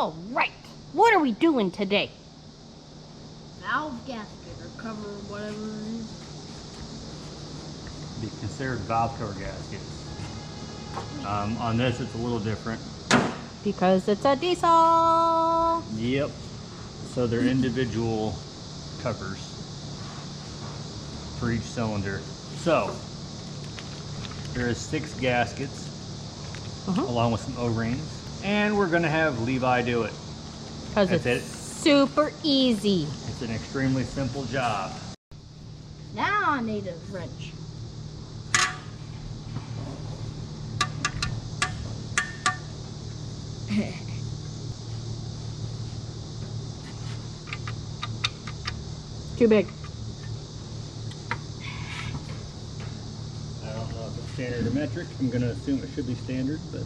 All right, what are we doing today? Valve gasket or cover, whatever it is. Be considered valve cover gaskets. On this, it's a little different. Because it's a diesel. Yep. So they're individual covers for each cylinder. So there is 6 gaskets along with some O-rings. And we're gonna have Levi do it. Because it's super easy. It's an extremely simple job. Now I need a wrench. Too big. I don't know if it's standard or metric. I'm gonna assume it should be standard, but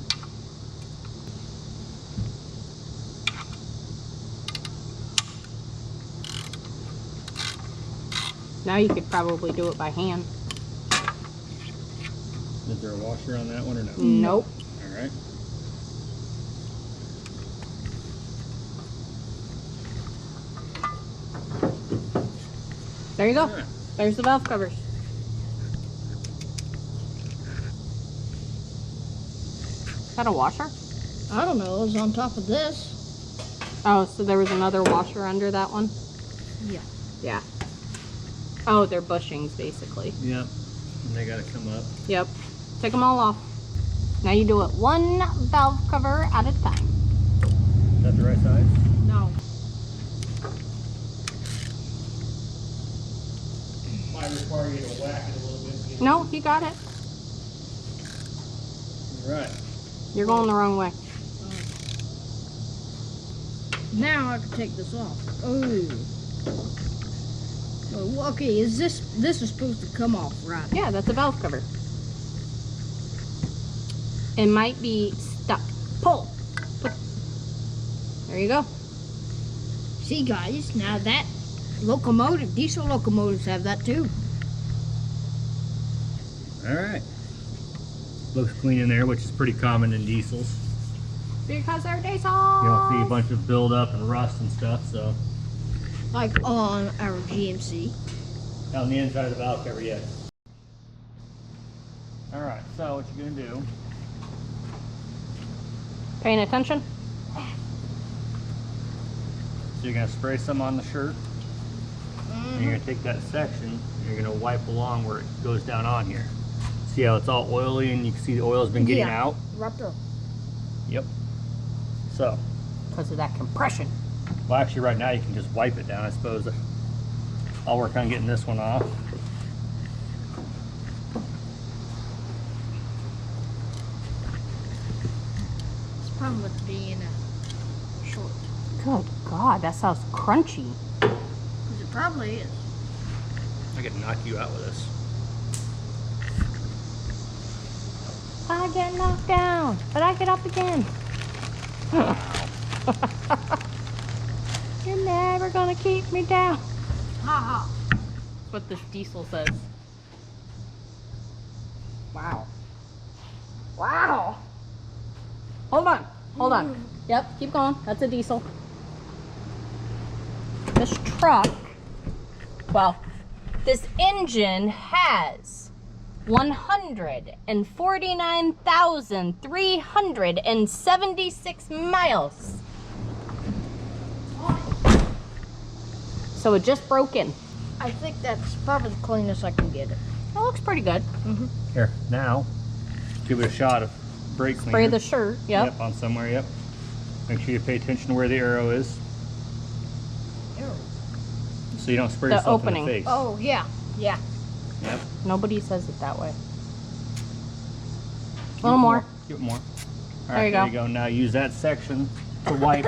Now you could probably do it by hand. is there a washer on that one or no? Nope. All right. There you go. Right. There's the valve covers. Is that a washer? I don't know, it was on top of this. Oh, so there was another washer under that one? Yeah. Yeah. Oh, they're bushings, basically. Yep. And they gotta come up. Yep. Take them all off. Now you do it one valve cover at a time. Is that the right size? No. Might require you to whack it a little bit. No, you got it. Right. You're going the wrong way. Now I can take this off. Oh. Oh, okay, is this is supposed to come off, right? Yeah, that's a valve cover. It might be stuck. Pull. There you go. See, guys, now that locomotive, diesel locomotives have that too. All right. Looks clean in there, which is pretty common in diesels. Because they're diesel. You don't see a bunch of buildup and rust and stuff, so. Like on our GMC. On the inside of the valve cover, yes. All right, so what you're gonna do. Paying attention? So you're gonna spray some on the shirt. And you're gonna take that section and you're gonna wipe along where it goes down on here. See how it's all oily and you can see the oil's been getting out? Right there. Yep. So. Because of that compression. Well, actually right now you can just wipe it down, I suppose. I'll work on getting this one off. It's probably being a short. Good God, that sounds crunchy. Because it probably is. I could knock you out with this. I get knocked down, but I get up again. You're never gonna keep me down. Ha ha. That's what this diesel says. Wow. Wow. Hold on. Hold on. Yep, keep going. That's a diesel. This truck, well, this engine has 149,376 miles. So it just broke in. I think that's probably the cleanest I can get it. That looks pretty good. Here, now, give it a shot of brake cleaner. Spray the shirt, yep. On somewhere, yep. Make sure you pay attention to where the arrow is. Arrow? So you don't spray The yourself opening. in the face. Oh, yeah. Yeah. Yep. Nobody says it that way. A little more. Give it more. All There right, you go. there you go. Now use that section to wipe.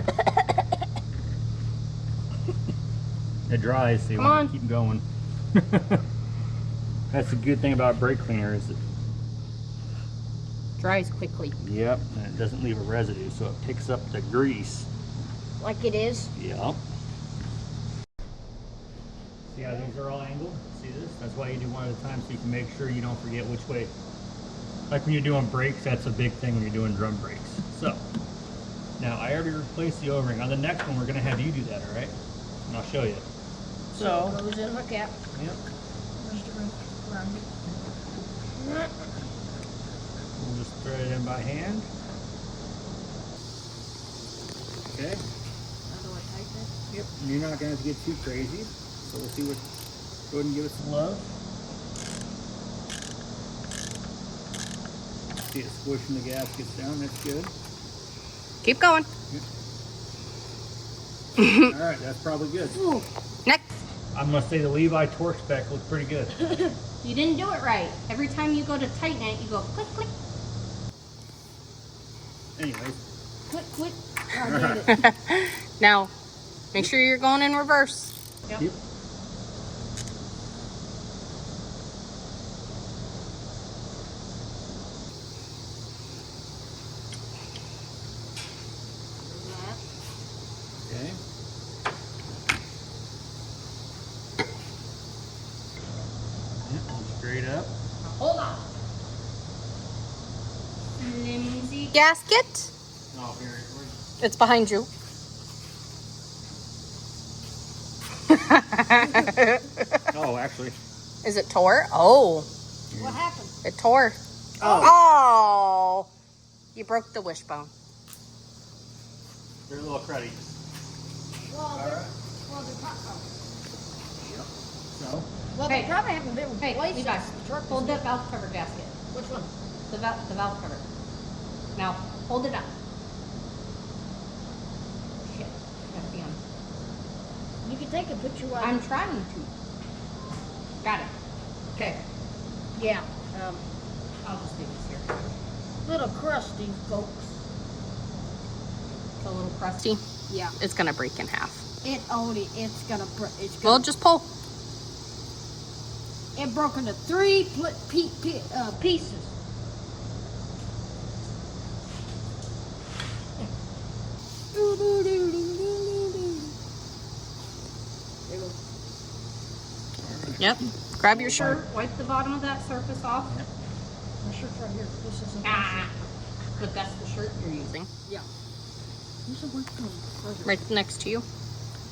It dries, so you want to keep going. That's the good thing about brake cleaner is it Dries quickly. Yep, and it doesn't leave a residue, so it picks up the grease. Like it is? Yep. See how these are all angled? See this? That's why you do one at a time so you can make sure you don't forget which way. Like when you're doing brakes, that's a big thing when you're doing drum brakes. So, Now, I already replaced the O-ring. On the next one, we're going to have you do that, all right? And I'll show you. So it goes in my cap. Yep. There's the ring around it. We'll just thread it in by hand. Okay. How do I tighten it? Yep. And you're not going to have to get too crazy. So we'll see what. Go ahead and give it some love. See it squishing the gaskets down. That's good. Keep going. All right, that's probably good. Ooh. Next. I'm gonna say the Levi torque spec looks pretty good. You didn't do it right. Every time you go to tighten it, you go click, click. Anyways. Click, click. I did it. Now, make sure you're going in reverse. Yep. Okay. Yep, straight up. Hold on. Flimsy gasket. Oh, here, It's behind you. oh, actually. Is it tore? Oh, What happened? it tore. Oh. Oh, you broke the wishbone. They're a little cruddy. Well, they're So, Well, Hey. they probably haven't been Hey, replaced. you guys, since the truck was hold built. that valve cover gasket. Which one? The valve cover. Now, hold it up. Shit, I gotta be on. You can take a picture while I'm trying to. Got it. Okay, Yeah. I'll just leave this here. Little crusty, folks. It's a little crusty. Yeah. It's gonna break in half. It's gonna Well, just pull. it broke into three pieces. Yep. Grab your shirt. Wipe the bottom of that surface off. My shirt's right here. This isn't. Ah. But that's the shirt you're using. Yeah. Where's the work from? Right next to you.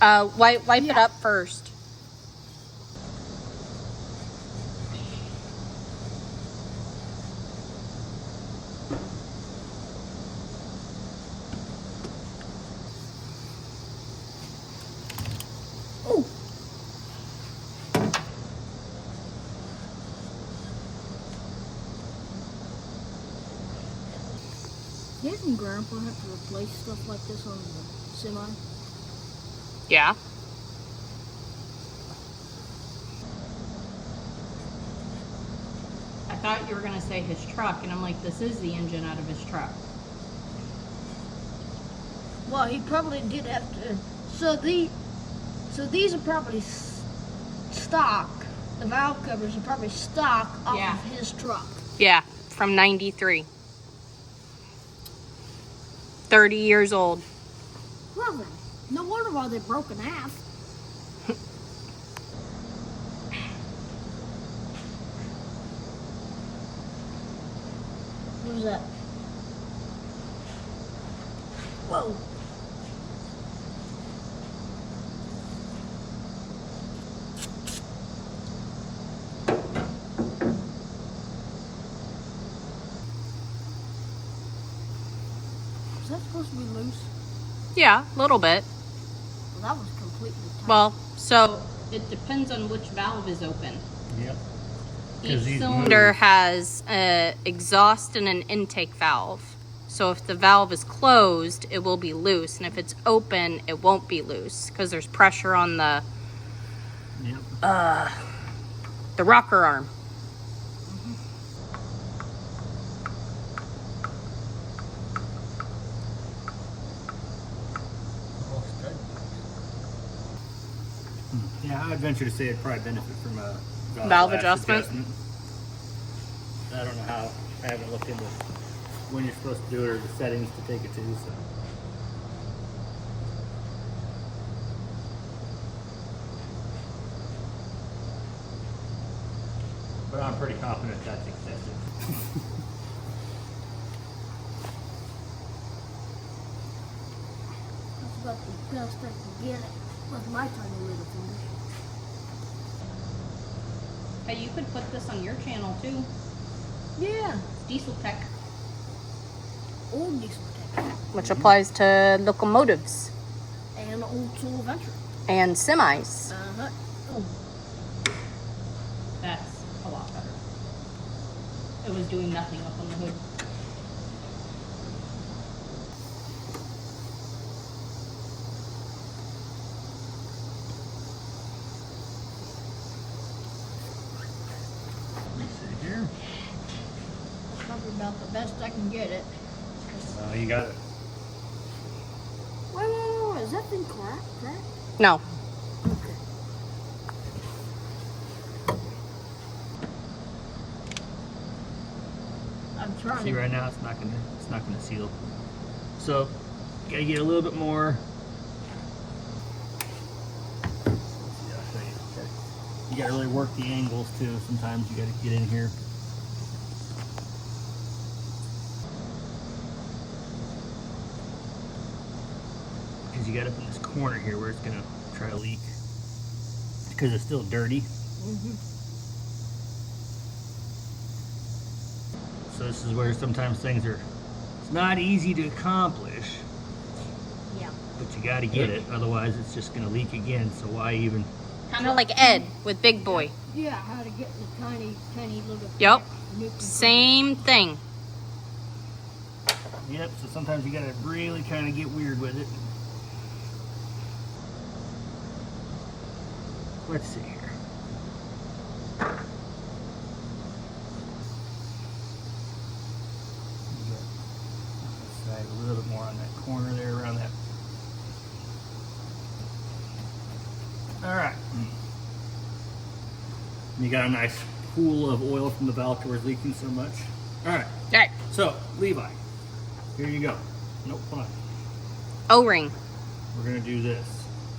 Wipe it Yeah. up first. Oh. Didn't Grandpa have to replace stuff like this on the semi? Yeah. I thought you were gonna say his truck, and I'm like, this is the engine out of his truck. Well, he probably did have to. So these are probably stock. The valve covers are probably stock off Yeah. of his truck. Yeah, from 93. 30 years old. Well then, no wonder why they're broken half. What was that? Whoa. Is that supposed to be loose? Yeah, a little bit. Well, that was completely tight. Well, so it depends on which valve is open. yep. Each 'Cause these cylinder move. has an exhaust and an intake valve. So if the valve is closed, it will be loose, and if it's open, it won't be loose because there's pressure on the Yep. rocker arm. Yeah, I'd venture to say it'd probably benefit from a Valve lash adjustment? I don't know how. I haven't looked into when you're supposed to do it or the settings to take it to. So. But I'm pretty confident that's excessive. but the best I can get it with my tiny little fingers. Hey, you could put this on your channel too. Yeah, Diesel Tech. old diesel tech Which applies to locomotives and old soul adventure. and semis. Uh-huh. Oh, That's a lot better. It was doing nothing up on the hood. Let's see here. that's probably about the best I can get it. You got it. Wait, is that thing cracked? No. Okay. I'm trying See, to. right now it's not gonna seal. So you gotta get a little bit more. Let's see, I'll show you. Okay. You gotta really work the angles too. Sometimes you gotta get in here. Because you got up in this corner here where it's gonna try to leak. Because it's still dirty. So this is where sometimes things are, it's not easy to accomplish, Yeah. but you gotta get it, otherwise it's just gonna leak again, so why even? Kind of like Ed with Big Boy. Yeah, how to get the tiny little. Yep. nip- Same thing. Yep, so sometimes you gotta really kind of get weird with it. Let's see here. Side a little bit more on that corner there, around that. All right. You got a nice pool of oil from the valve cover leaking so much. All right. All right. So, Levi, here you go. Nope, hold on. O-ring. We're gonna do this.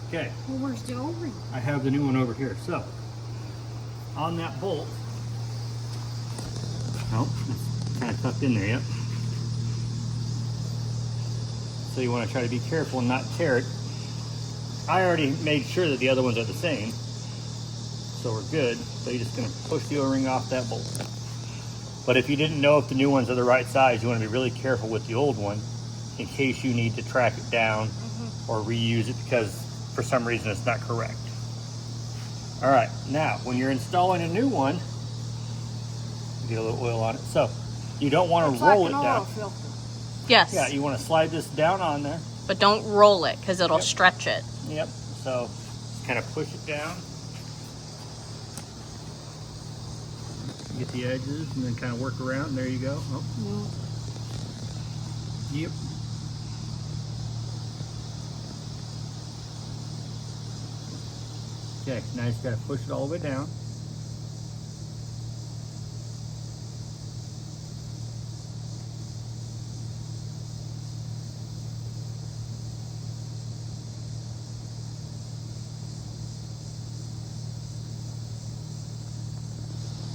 Okay, Well, where's the O-ring? I have the new one over here. So, on that bolt, nope, it's kind of tucked in there, yep. So you want to try to be careful and not tear it. I already made sure that the other ones are the same, so we're good. So you're just gonna push the O-ring off that bolt. But if you didn't know if the new ones are the right size, you want to be really careful with the old one in case you need to track it down or reuse it because for some reason it's not correct. All right, now when you're installing a new one, get a little oil on it. So you don't want to roll it down. Filter. Yes. Yeah, you want to slide this down on there. But don't roll it because it'll Yep. stretch it. Yep. So just kind of push it down. Get the edges and then kind of work around. There you go. Oh. Yep. Okay, now you just got to push it all the way down.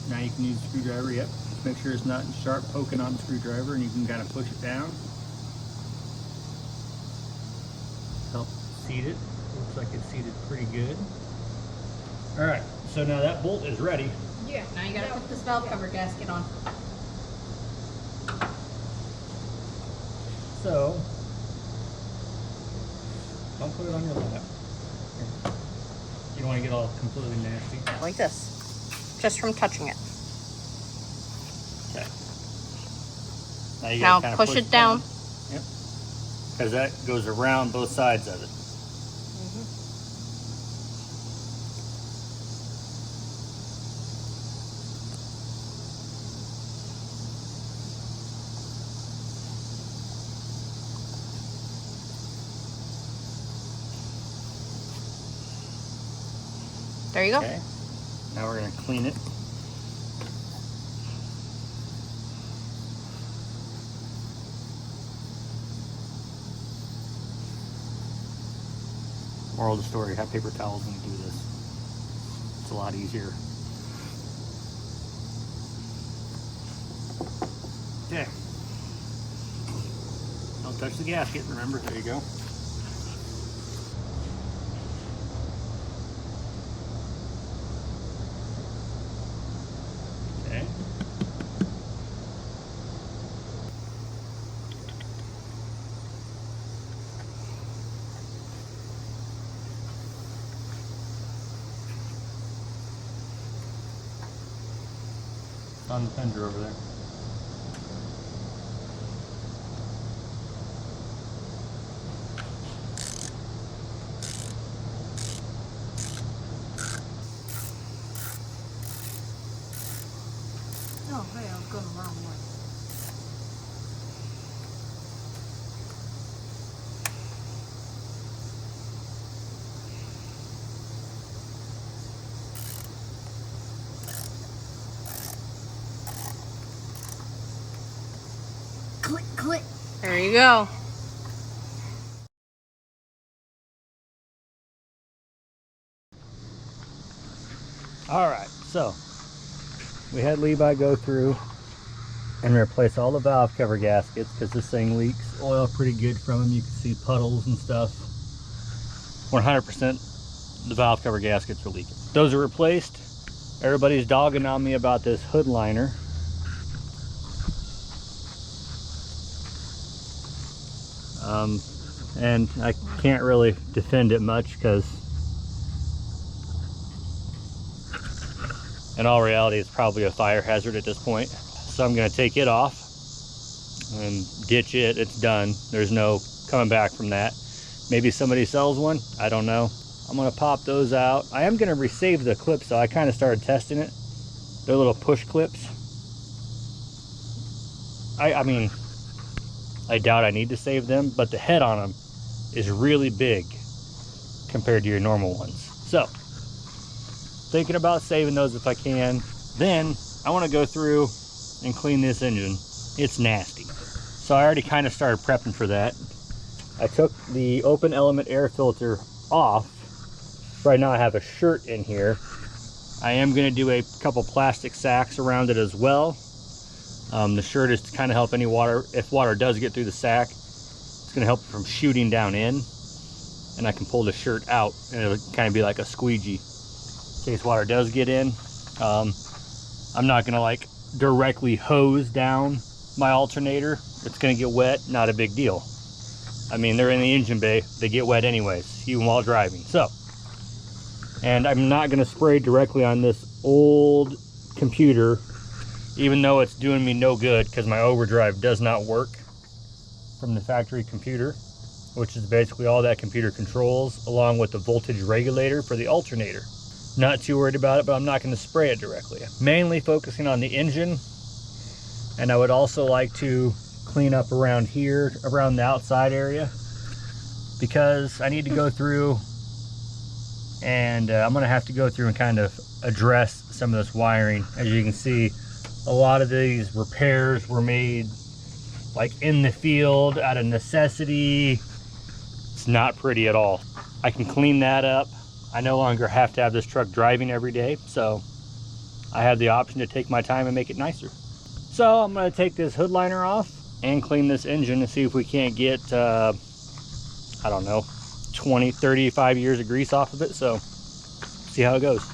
Now you can use a screwdriver, yep. Just make sure it's not sharp poking on the screwdriver and you can kind of push it down. Help seat it. Looks like it's seated pretty good. All right, so now that bolt is ready. Yeah. Now you gotta put this valve cover gasket on. So, don't put it on your lap. Here. You don't want to get all completely nasty. Like this. Just from touching it. Okay. Now you Now gotta kind of push it down. Yep. Because that goes around both sides of it. There you go. Okay. Now we're going to clean it. Moral of the story, have paper towels when you do this. It's a lot easier. Okay. Don't touch the gasket, remember, there you go. on the fender over there. Oh, hey, I was going the wrong way. Click, click. There you go. All right, so we had Levi go through and replace all the valve cover gaskets because this thing leaks oil pretty good from them. You can see puddles and stuff. 100% the valve cover gaskets are leaking. Those are replaced. Everybody's dogging on me about this hood liner. And I can't really defend it much because in all reality it's probably a fire hazard at this point. So I'm going to take it off and ditch it. It's done. There's no coming back from that. Maybe somebody sells one, I don't know. I'm going to pop those out. I am going to resave the clips though. I kind of started testing it. They're little push clips. I mean, I doubt I need to save them, but the head on them is really big compared to your normal ones. So, thinking about saving those if I can. Then, I want to go through and clean this engine. It's nasty. So I already kind of started prepping for that. I took the open element air filter off. Right now I have a shirt in here. I am going to do a couple plastic sacks around it as well. The shirt is to kind of help any water, if water does get through the sack, it's going to help it from shooting down in. And I can pull the shirt out and it'll kind of be like a squeegee in case water does get in. I'm not going to like directly hose down my alternator. It's going to get wet, not a big deal. I mean, they're in the engine bay, they get wet anyways, even while driving. So, and I'm not going to spray directly on this old computer, even though it's doing me no good because my overdrive does not work from the factory computer, which is basically all that computer controls, along with the voltage regulator for the alternator. Not too worried about it, but I'm not going to spray it directly. Mainly focusing on the engine, and I would also like to clean up around here, around the outside area, because I need to go through and I'm going to have to go through and kind of address some of this wiring. As you can see, a lot of these repairs were made like in the field out of necessity. It's not pretty at all. I can clean that up. I no longer have to have this truck driving every day, so I have the option to take my time and make it nicer. So I'm going to take this hood liner off and clean this engine and see if we can't get, I don't know, 20, 35 years of grease off of it. So see how it goes.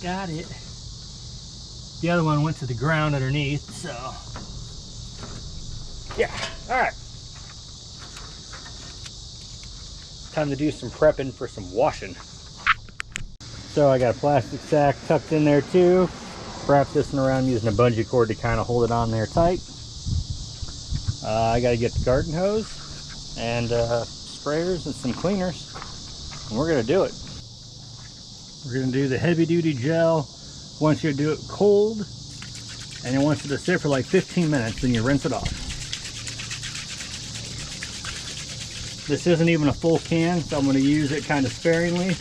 Got it. The other one went to the ground underneath, so yeah. All right, time to do some prepping for some washing. So I got a plastic sack tucked in there too. Wrap this one around using a bungee cord to kind of hold it on there tight. I got to get the garden hose and sprayers and some cleaners, and we're gonna do it. We're going to do the heavy duty gel. Once you do it cold, and you want it to sit for like 15 minutes, then you rinse it off. This isn't even a full can, so I'm going to use it kind of sparingly.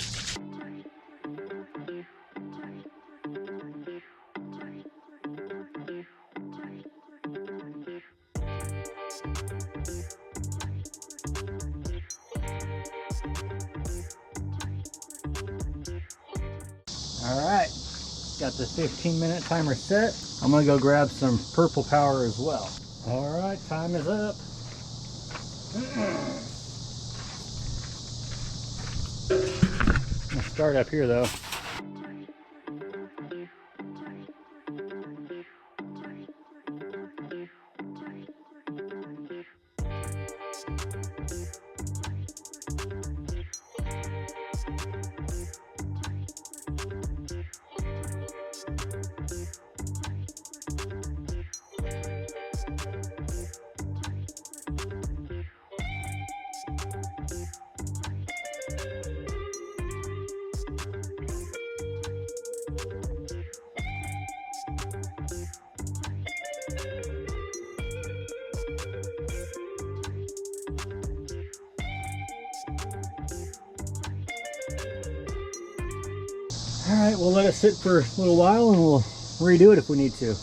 Got the 15-minute timer set. I'm gonna go grab some purple power as well. All right, time is up. I'm gonna start up here though. All right, we'll let it sit for a little while and we'll redo it if we need to.